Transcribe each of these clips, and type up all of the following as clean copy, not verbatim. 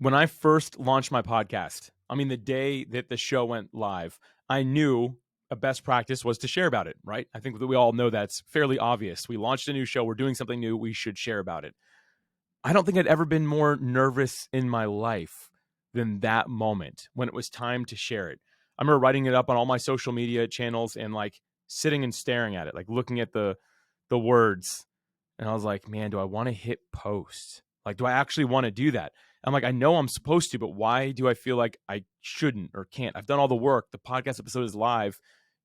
When I first launched my podcast, I mean, the day that the show went live, I knew a best practice was to share about it, right? I think that we all know that's fairly obvious. We launched a new show, we're doing something new, we should share about it. I don't think I'd ever been more nervous in my life than that moment when it was time to share it. I remember writing it up on all my social media channels and like sitting and staring at it, like looking at the words. And I was like, man, do I want to hit post? Like, do I actually want to do that? I'm like, I know I'm supposed to, but why do I feel like I shouldn't or can't? I've done all the work. The podcast episode is live.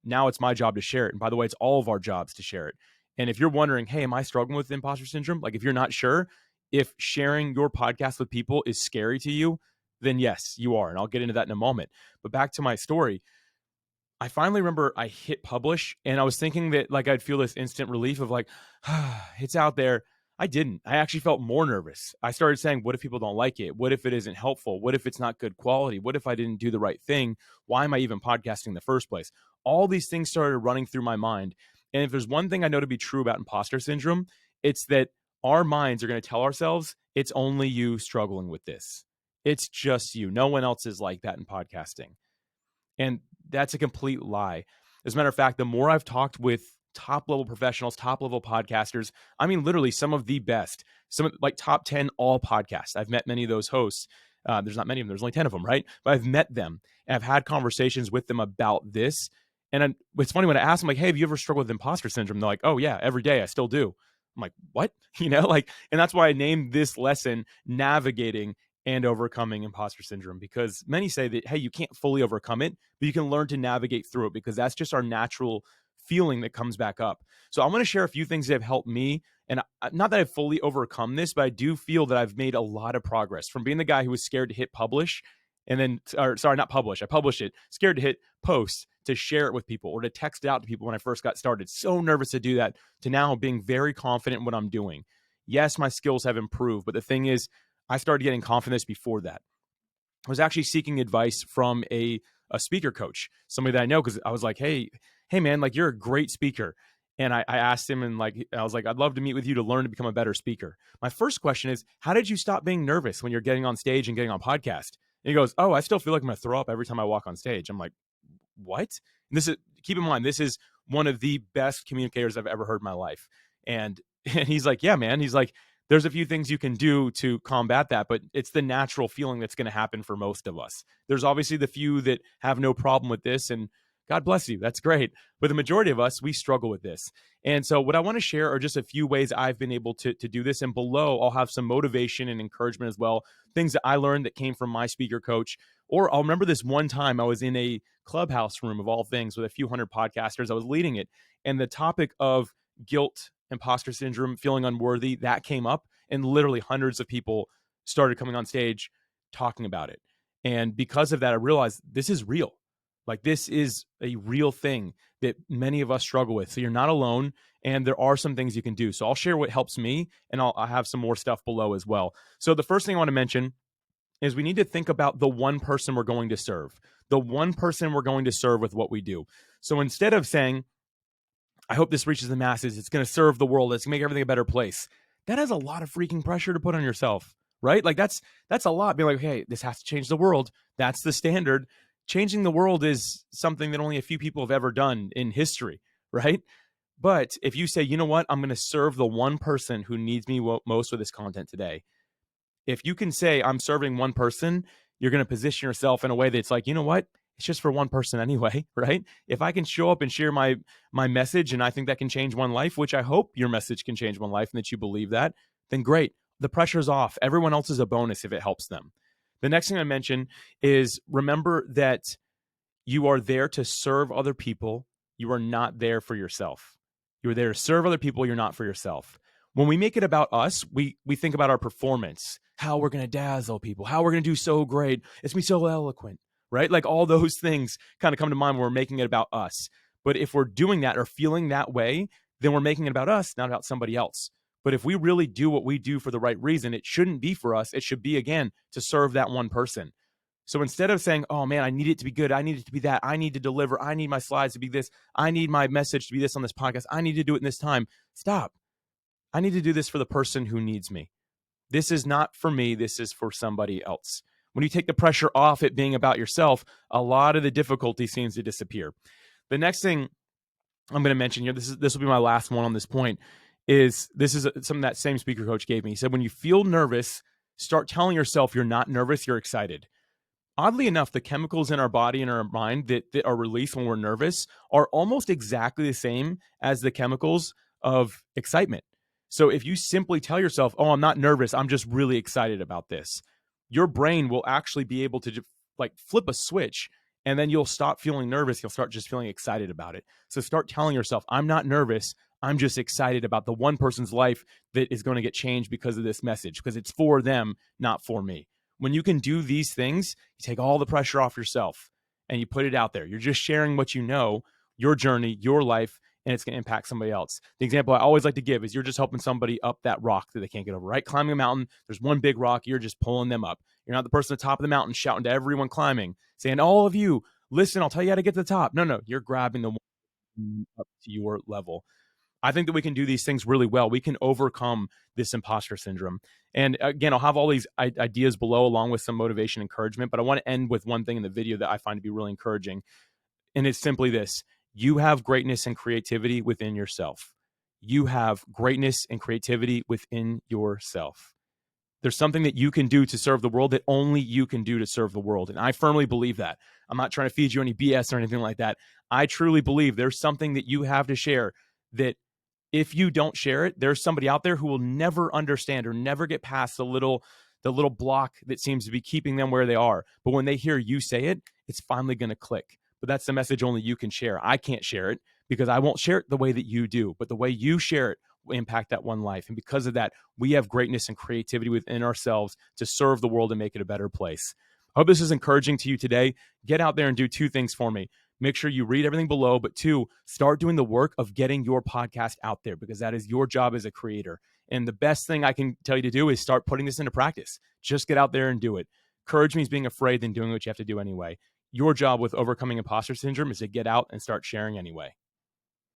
Now it's my job to share it. And by the way, it's all of our jobs to share it. And if you're wondering, hey, am I struggling with imposter syndrome? Like, if you're not sure, if sharing your podcast with people is scary to you, then yes, you are. And I'll get into that in a moment. But back to my story, I finally remember I hit publish and I was thinking that like I'd feel this instant relief of like, it's out there. I didn't. I actually felt more nervous. I started saying, what if people don't like it? What if it isn't helpful? What if it's not good quality? What if I didn't do the right thing? Why am I even podcasting in the first place? All these things started running through my mind. And if there's one thing I know to be true about imposter syndrome, it's that our minds are going to tell ourselves it's only you struggling with this. It's just you. No one else is like that in podcasting. And that's a complete lie. As a matter of fact, the more I've talked with top level professionals, top level podcasters, I mean, literally some of the best, some like top 10 all podcasts. I've met many of those hosts. There's not many of them. There's only 10 of them, right? But I've met them and I've had conversations with them about this. And it's funny when I ask them, like, hey, have you ever struggled with imposter syndrome? They're like, oh, yeah, every day I still do. I'm like, what? Like, and that's why I named this lesson Navigating and Overcoming Imposter Syndrome, because many say that, hey, you can't fully overcome it, but you can learn to navigate through it because that's just our natural feeling that comes back up. So I'm going to share a few things that have helped me. And not that I've fully overcome this, but I do feel that I've made a lot of progress from being the guy who was scared to hit publish and then, or sorry, not publish. I published it, scared to hit post, to share it with people or to text it out to people when I first got started. So nervous to do that, to now being very confident in what I'm doing. Yes, my skills have improved, but the thing is, I started getting confidence before that. I was actually seeking advice from a speaker coach, somebody that I know, because I was like, hey, man, like you're a great speaker. And I asked him, and like I was like, I'd love to meet with you to learn to become a better speaker. My first question is, how did you stop being nervous when you're getting on stage and getting on podcast? And he goes, oh, I still feel like I'm going to throw up every time I walk on stage. I'm like, what? And this is, keep in mind, this is one of the best communicators I've ever heard in my life. And he's like, yeah, man. He's like, there's a few things you can do to combat that, but it's the natural feeling that's going to happen for most of us. There's obviously the few that have no problem with this, and God bless you. That's great. But the majority of us, we struggle with this. And so what I want to share are just a few ways I've been able to do this. And below, I'll have some motivation and encouragement as well. Things that I learned that came from my speaker coach. Or I'll remember this one time I was in a clubhouse room of all things with a few hundred podcasters. I was leading it. And the topic of guilt, imposter syndrome, feeling unworthy, that came up. And literally hundreds of people started coming on stage talking about it. And because of that, I realized this is real. Like this is a real thing that many of us struggle with. So you're not alone, and there are some things you can do. So I'll share what helps me, and I'll have some more stuff below as well. So the first thing I want to mention is we need to think about the one person we're going to serve, the one person we're going to serve with what we do. So instead of saying, I hope this reaches the masses, it's going to serve the world, it's going to make everything a better place, that has a lot of freaking pressure to put on yourself, right? Like that's a lot. Being like, hey, this has to change the world. That's the standard. Changing the world is something that only a few people have ever done in history, right? But if you say, you know what, I'm going to serve the one person who needs me most with this content today. If you can say I'm serving one person, you're going to position yourself in a way that's like, you know what, it's just for one person anyway, right? If I can show up and share my message, and I think that can change one life, which I hope your message can change one life and that you believe that, then great. The pressure's off. Everyone else is a bonus if it helps them. The next thing I mention is remember that you are there to serve other people. You are not there for yourself. You are there to serve other people. You're not for yourself. When we make it about us, we think about our performance, how we're going to dazzle people, how we're going to do so great. It's going to be so eloquent, right? Like all those things kind of come to mind when we're making it about us. But if we're doing that or feeling that way, then we're making it about us, not about somebody else. But if we really do what we do for the right reason, it shouldn't be for us. It should be, again, to serve that one person. So instead of saying, oh man, I need it to be good, I need it to be that, I need to deliver, I need my slides to be this, I need my message to be this on this podcast, I need to do it in this time, stop. I need to do this for the person who needs me. This is not for me. This is for somebody else. When you take the pressure off it being about yourself, a lot of the difficulty seems to disappear. The next thing I'm going to mention here, this will be my last one on this point, is something that same speaker coach gave me. He said, when you feel nervous, start telling yourself you're not nervous, you're excited. Oddly enough, the chemicals in our body and our mind that are released when we're nervous are almost exactly the same as the chemicals of excitement. So if you simply tell yourself, oh, I'm not nervous, I'm just really excited about this, your brain will actually be able to like flip a switch, and then you'll stop feeling nervous. You'll start just feeling excited about it. So start telling yourself, I'm not nervous. I'm just excited about the one person's life that is going to get changed because of this message, because it's for them, not for me. When you can do these things, you take all the pressure off yourself and you put it out there. You're just sharing what you know, your journey, your life, and it's going to impact somebody else. The example I always like to give is you're just helping somebody up that rock that they can't get over, right? Climbing a mountain, there's one big rock, you're just pulling them up. You're not the person at the top of the mountain shouting to everyone climbing, saying, all of you, listen, I'll tell you how to get to the top. No, you're grabbing the one up to your level. I think that we can do these things really well. We can overcome this imposter syndrome. And again, I'll have all these ideas below along with some motivation and encouragement, but I want to end with one thing in the video that I find to be really encouraging. And it's simply this: you have greatness and creativity within yourself. You have greatness and creativity within yourself. There's something that you can do to serve the world that only you can do to serve the world. And I firmly believe that. I'm not trying to feed you any BS or anything like that. I truly believe there's something that you have to share that if you don't share it, there's somebody out there who will never understand or never get past the little block that seems to be keeping them where they are. But when they hear you say it, it's finally going to click. But that's the message only you can share. I can't share it because I won't share it the way that you do. But the way you share it will impact that one life. And because of that, we have greatness and creativity within ourselves to serve the world and make it a better place. I hope this is encouraging to you today. Get out there and do two things for me. Make sure you read everything below, but two, start doing the work of getting your podcast out there, because that is your job as a creator. And the best thing I can tell you to do is start putting this into practice. Just get out there and do it. Courage means being afraid than doing what you have to do anyway. Your job with overcoming imposter syndrome is to get out and start sharing anyway.